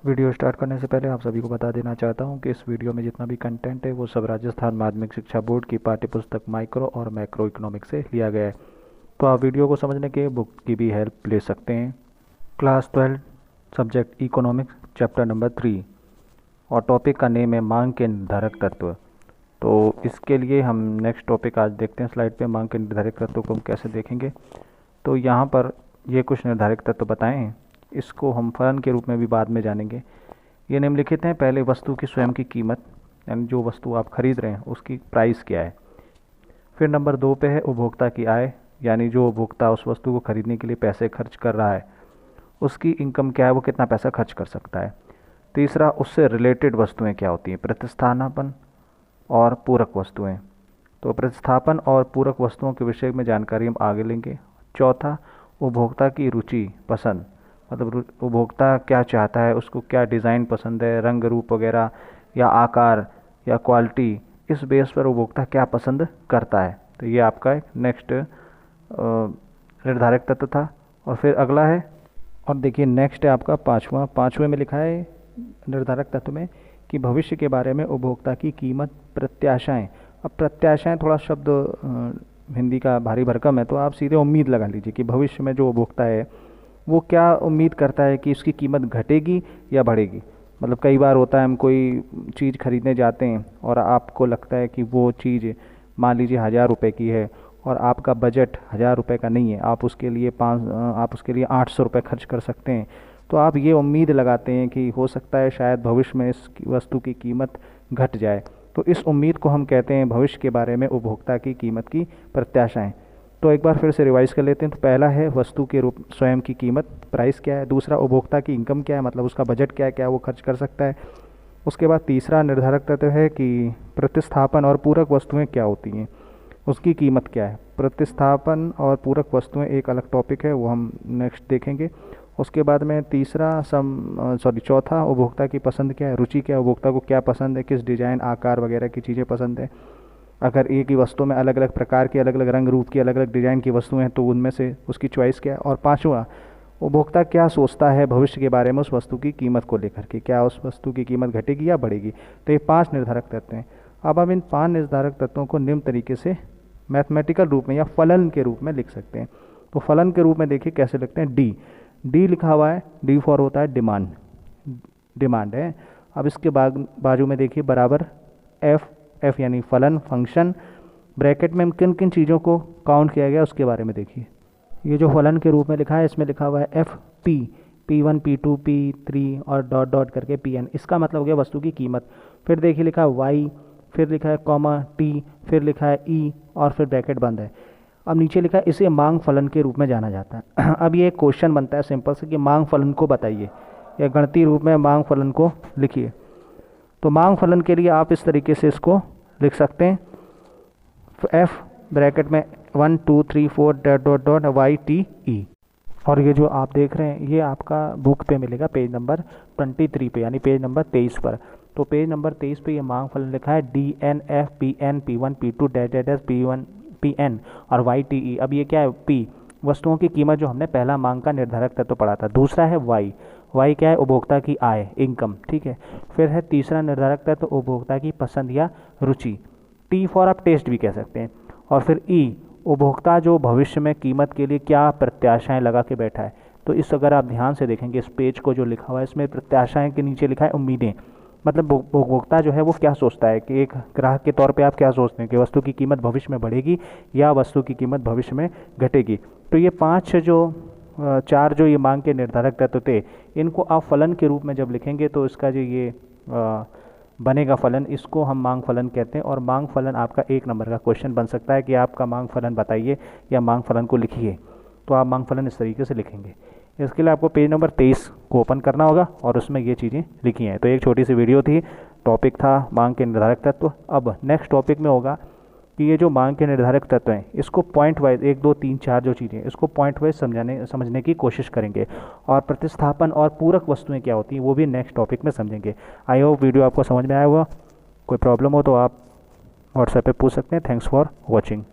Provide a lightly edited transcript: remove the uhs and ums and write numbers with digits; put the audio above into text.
Video start करने से पहले आप सभी को बता देना चाहता हूं कि इस वीडियो में जितना भी कंटेंट है वो सब राजस्थान माध्यमिक शिक्षा बोर्ड की पाठ्यपुस्तक माइक्रो और मैक्रो इकोनॉमिक्स से लिया गया है। तो आप वीडियो को समझने के बुक की भी हेल्प ले सकते हैं। Class 12 subject economics chapter number 3 और टॉपिक का नेम है मांग के निर्धारक तत्व। तो इसके लिए हम नेक्स्ट टॉपिक आज देखते हैं। स्लाइड पे मांग के निर्धारक तत्व को हम कैसे देखेंगे। तो यहाँ पर ये कुछ निर्धारक तत्व बताए हैं, इसको हम फलन के रूप में भी बाद में जानेंगे। ये निम्नलिखित हैं। पहले वस्तु की स्वयं की कीमत, यानी जो वस्तु आप खरीद रहे हैं उसकी प्राइस क्या है। फिर नंबर 2 पे है उपभोक्ता की आय, यानी जो उपभोक्ता उस वस्तु को खरीदने के लिए पैसे खर्च कर रहा है उसकी इनकम क्या है, वो कितना पैसा खर्च कर सकता है। तीसरा, उससे रिलेटेड वस्तुएं क्या होती हैं, प्रतिस्थापन और पूरक वस्तुएं। तो प्रतिस्थापन और पूरक वस्तुओं के विषय में जानकारी हम आगे लेंगे। चौथा, उपभोक्ता की रुचि पसंद, मतलब उपभोक्ता क्या चाहता है, उसको क्या डिज़ाइन पसंद है, रंग रूप वगैरह या आकार या क्वालिटी, इस बेस पर उपभोक्ता क्या पसंद करता है। तो ये आपका एक नेक्स्ट निर्धारक तत्व था। और फिर अगला है, और देखिए नेक्स्ट है आपका पाँचवें में लिखा है निर्धारक तत्व में कि भविष्य के बारे में उपभोक्ता की कीमत प्रत्याशाएं। अब प्रत्याशाएं थोड़ा शब्द हिंदी का भारी भरकम है, तो आप सीधे उम्मीद लगा लीजिए कि भविष्य में जो उपभोक्ता है वो क्या उम्मीद करता है कि उसकी कीमत घटेगी या बढ़ेगी। मतलब कई बार होता है हम कोई चीज़ खरीदने जाते हैं और आपको लगता है कि वो चीज़ मान लीजिए 1000 रुपये की है और आपका बजट 1000 रुपये का नहीं है, आप उसके लिए 800 रुपये खर्च कर सकते हैं। तो आप ये उम्मीद लगाते हैं कि हो सकता है शायद भविष्य में इस वस्तु की कीमत घट जाए। तो इस उम्मीद को हम कहते हैं भविष्य के बारे में उपभोक्ता की कीमत की प्रत्याशाएं। तो एक बार फिर से रिवाइज कर लेते हैं। तो पहला है वस्तु के रूप स्वयं की कीमत, प्राइस क्या है। दूसरा, उपभोक्ता की इनकम क्या है, मतलब उसका बजट क्या है, क्या वो खर्च कर सकता है। उसके बाद तीसरा निर्धारक तत्व है कि प्रतिस्थापन और पूरक वस्तुएं क्या होती हैं, उसकी कीमत क्या है। प्रतिस्थापन और पूरक वस्तुएं एक अलग टॉपिक है, वो हम नेक्स्ट देखेंगे। उसके बाद में चौथा, उपभोक्ता की पसंद क्या है, रुचि क्या है, उपभोक्ता को क्या पसंद है, किस डिजाइन आकार वगैरह की चीज़ें पसंद है। अगर एक ही वस्तु में अलग अलग प्रकार की, अलग अलग रंग रूप की, अलग अलग डिज़ाइन की वस्तुएं हैं तो उनमें से उसकी चॉइस क्या है। और पांचवा, उपभोक्ता क्या सोचता है भविष्य के बारे में उस वस्तु की कीमत को लेकर के, क्या उस वस्तु की कीमत घटेगी या बढ़ेगी। तो ये 5 निर्धारक तत्व हैं। अब हम इन 5 निर्धारक तत्वों को निम्न तरीके से मैथमेटिकल रूप में या फलन के रूप में लिख सकते हैं। तो फलन के रूप में देखिए कैसे लिखते हैं। डी लिखा हुआ है, डी फॉर होता है डिमांड है। अब इसके बाजू में देखिए बराबर एफ यानी फलन फंक्शन, ब्रैकेट में किन किन चीज़ों को काउंट किया गया उसके बारे में देखिए। ये जो फलन के रूप में लिखा है इसमें लिखा हुआ है एफ P1 P2 P3 और डॉट डॉट करके Pn, इसका मतलब हो गया वस्तु की कीमत। फिर देखिए लिखा है वाई, फिर लिखा है कॉमा टी, फिर लिखा है ई और फिर ब्रैकेट बंद है। अब नीचे लिखा है इसे मांग फलन के रूप में जाना जाता है। अब ये एक क्वेश्चन बनता है सिंपल से कि मांग फलन को बताइए, या गणितीय रूप में मांग फलन को लिखिए। तो मांग फलन के लिए आप इस तरीके से इसको लिख सकते हैं, एफ ब्रैकेट में 1 2 3 4 dot dot dot Y T E. और ये जो आप देख रहे हैं ये आपका बुक पे मिलेगा पेज नंबर 23 पे, यानी पेज नंबर 23 पर। तो पेज नंबर 23 पे ये मांग फलन लिखा है DNF PN P1 P2 dash dash P1 PN और वाई टी ई। अब ये क्या है, P वस्तुओं की कीमत जो हमने पहला मांग का निर्धारक तत्व पढ़ा था। दूसरा है वाई क्या है, उपभोक्ता की आय इनकम, ठीक है। फिर है तीसरा निर्धारक तत्व उपभोक्ता की पसंद या रुचि, टी फॉर आप टेस्ट भी कह सकते हैं। और फिर ई, उपभोक्ता जो भविष्य में कीमत के लिए क्या प्रत्याशाएं लगा के बैठा है। तो इस अगर आप ध्यान से देखेंगे इस पेज को जो लिखा हुआ है इसमें प्रत्याशाएं के नीचे लिखा है उम्मीदें, मतलब उपभोक्ता जो है वो क्या सोचता है कि एक ग्राहक के तौर पे आप क्या सोचते हैं कि वस्तु की कीमत भविष्य में बढ़ेगी या वस्तु की कीमत भविष्य में घटेगी। तो ये 4 जो ये मांग के निर्धारक तत्व थे, इनको आप फलन के रूप में जब लिखेंगे तो इसका जो ये बनेगा फलन, इसको हम मांग फलन कहते हैं। और मांग फलन आपका 1 नंबर का क्वेश्चन बन सकता है कि आपका मांग फलन बताइए या मांग फलन को लिखिए। तो आप मांग फलन इस तरीके से लिखेंगे। इसके लिए आपको पेज नंबर 23 को ओपन करना होगा और उसमें ये चीज़ें लिखी हैं। तो एक छोटी सी वीडियो थी, टॉपिक था मांग के निर्धारक तत्व। अब नेक्स्ट टॉपिक में होगा कि ये जो मांग के निर्धारक तत्व हैं इसको पॉइंट वाइज 1 2 3 4 जो चीज़ें इसको पॉइंट वाइज समझने की कोशिश करेंगे। और प्रतिस्थापन और पूरक वस्तुएं क्या होती हैं वो भी नेक्स्ट टॉपिक में समझेंगे। आई होप वीडियो आपको समझ में आया होगा। कोई प्रॉब्लम हो तो आप व्हाट्सएप पे पूछ सकते हैं। Thanks for watching.